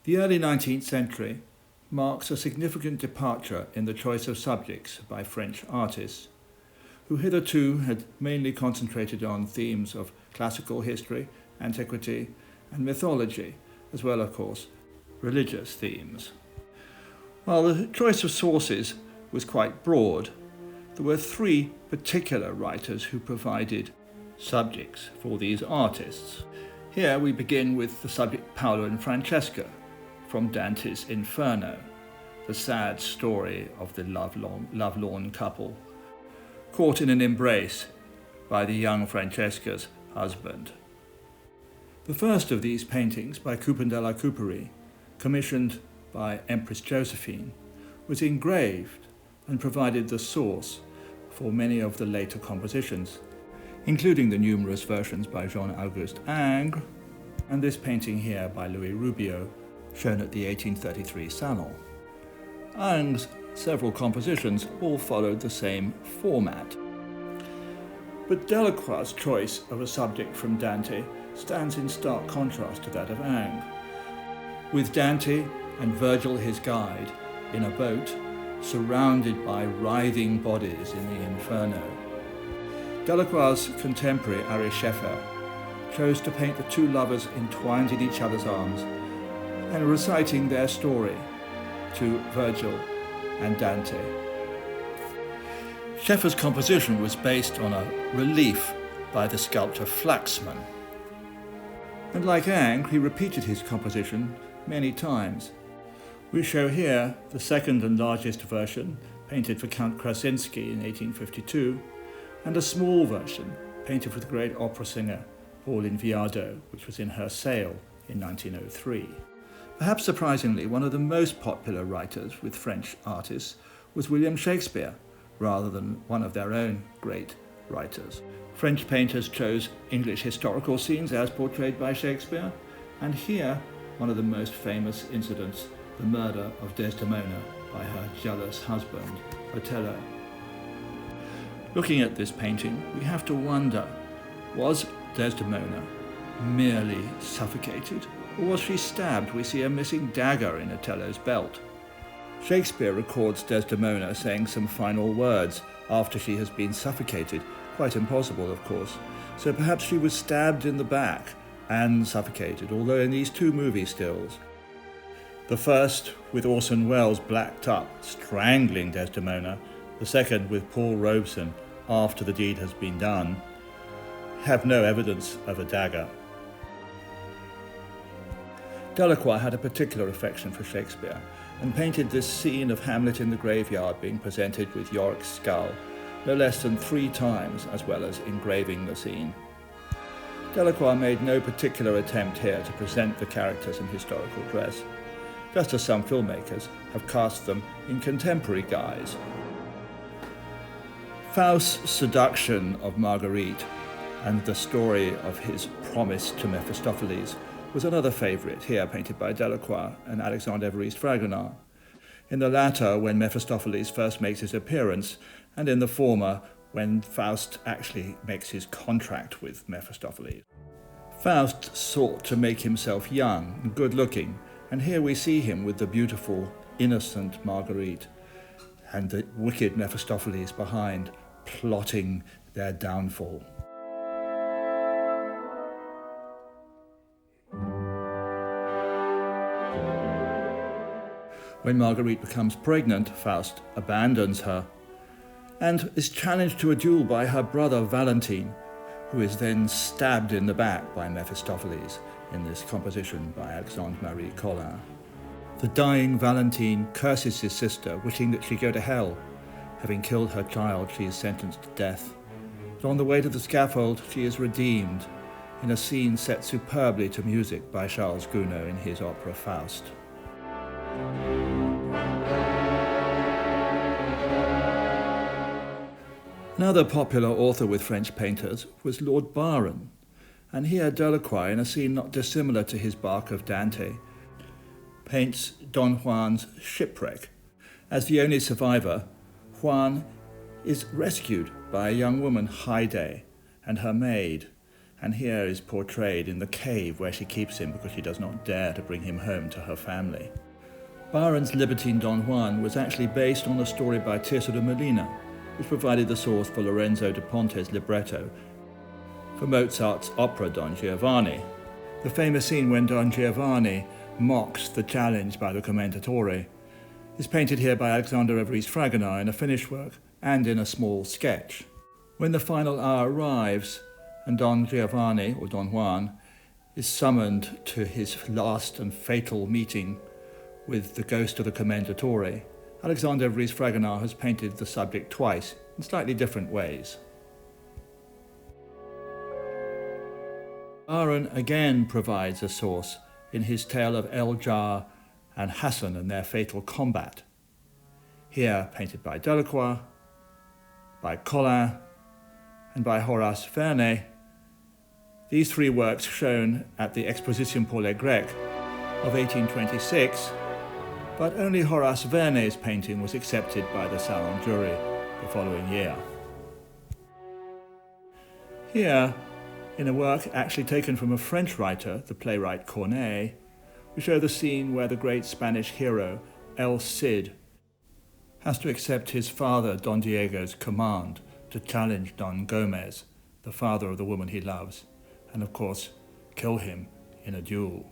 The early 19th century marks a significant departure in the choice of subjects by French artists, who hitherto had mainly concentrated on themes of classical history, antiquity, and mythology, as well, of course, religious themes. While the choice of sources was quite broad, there were three particular writers who provided subjects for these artists. Here we begin with the subject Paolo and Francesca from Dante's Inferno, the sad story of the lovelorn couple, caught in an embrace by the young Francesca's husband. The first of these paintings, by Coupen de la Couperie, commissioned by Empress Josephine, was engraved and provided the source for many of the later compositions, including the numerous versions by Jean-Auguste Ingres, and this painting here by Louis Rubio, shown at the 1833 Salon. Ingres' several compositions all followed the same format. But Delacroix's choice of a subject from Dante stands in stark contrast to that of Ingres. With Dante and Virgil his guide in a boat, surrounded by writhing bodies in the Inferno, Delacroix's contemporary Ary Scheffer chose to paint the two lovers entwined in each other's arms and reciting their story to Virgil and Dante. Scheffer's composition was based on a relief by the sculptor Flaxman. And like Ingres, he repeated his composition many times. We show here the second and largest version, painted for Count Krasinski in 1852, and a small version, painted for the great opera singer Pauline Viardot, which was in her sale in 1903. Perhaps surprisingly, one of the most popular writers with French artists was William Shakespeare, rather than one of their own great writers. French painters chose English historical scenes as portrayed by Shakespeare, and here, one of the most famous incidents, the murder of Desdemona by her jealous husband, Othello. Looking at this painting, we have to wonder, was Desdemona merely suffocated, or was she stabbed? We see a missing dagger in Othello's belt. Shakespeare records Desdemona saying some final words after she has been suffocated. Quite impossible, of course. So perhaps she was stabbed in the back and suffocated, although in these two movie stills, the first with Orson Welles blacked up, strangling Desdemona, the second with Paul Robeson after the deed has been done, have no evidence of a dagger. Delacroix had a particular affection for Shakespeare and painted this scene of Hamlet in the graveyard being presented with Yorick's skull no less than 3 times, as well as engraving the scene. Delacroix made no particular attempt here to present the characters in historical dress, just as some filmmakers have cast them in contemporary guise. Faust's seduction of Marguerite and the story of his promise to Mephistopheles was another favourite, here painted by Delacroix and Alexandre Évariste Fragonard. In the latter, when Mephistopheles first makes his appearance, and in the former, when Faust actually makes his contract with Mephistopheles. Faust sought to make himself young and good-looking, and here we see him with the beautiful, innocent Marguerite, and the wicked Mephistopheles behind, plotting their downfall. When Marguerite becomes pregnant, Faust abandons her and is challenged to a duel by her brother Valentine, who is then stabbed in the back by Mephistopheles in this composition by Alexandre-Marie Collin. The dying Valentine curses his sister, wishing that she go to hell. Having killed her child, she is sentenced to death. But on the way to the scaffold, she is redeemed in a scene set superbly to music by Charles Gounod in his opera Faust. Another popular author with French painters was Lord Byron, and here Delacroix, in a scene not dissimilar to his bark of Dante, paints Don Juan's shipwreck. As the only survivor, Juan is rescued by a young woman, Haydée, and her maid, and here is portrayed in the cave where she keeps him because she does not dare to bring him home to her family. Byron's libertine Don Juan was actually based on a story by Tirso de Molina, which provided the source for Lorenzo da Ponte's libretto for Mozart's opera Don Giovanni. The famous scene when Don Giovanni mocks the challenge by the commentatore is painted here by Alexander of Ries-Fragonard in a finished work and in a small sketch. When the final hour arrives and Don Giovanni, or Don Juan, is summoned to his last and fatal meeting with the ghost of the commendatore, Alexander of Ries-Fragonard has painted the subject twice in slightly different ways. Byron again provides a source in his tale of El-Jar and Hassan and their fatal combat, here painted by Delacroix, by Collin, and by Horace Vernet. These three works shown at the Exposition pour les Grecs of 1826, but only Horace Vernet's painting was accepted by the Salon jury the following year. Here, in a work actually taken from a French writer, the playwright Corneille, we show the scene where the great Spanish hero, El Cid, has to accept his father Don Diego's command to challenge Don Gomez, the father of the woman he loves, and of course, kill him in a duel.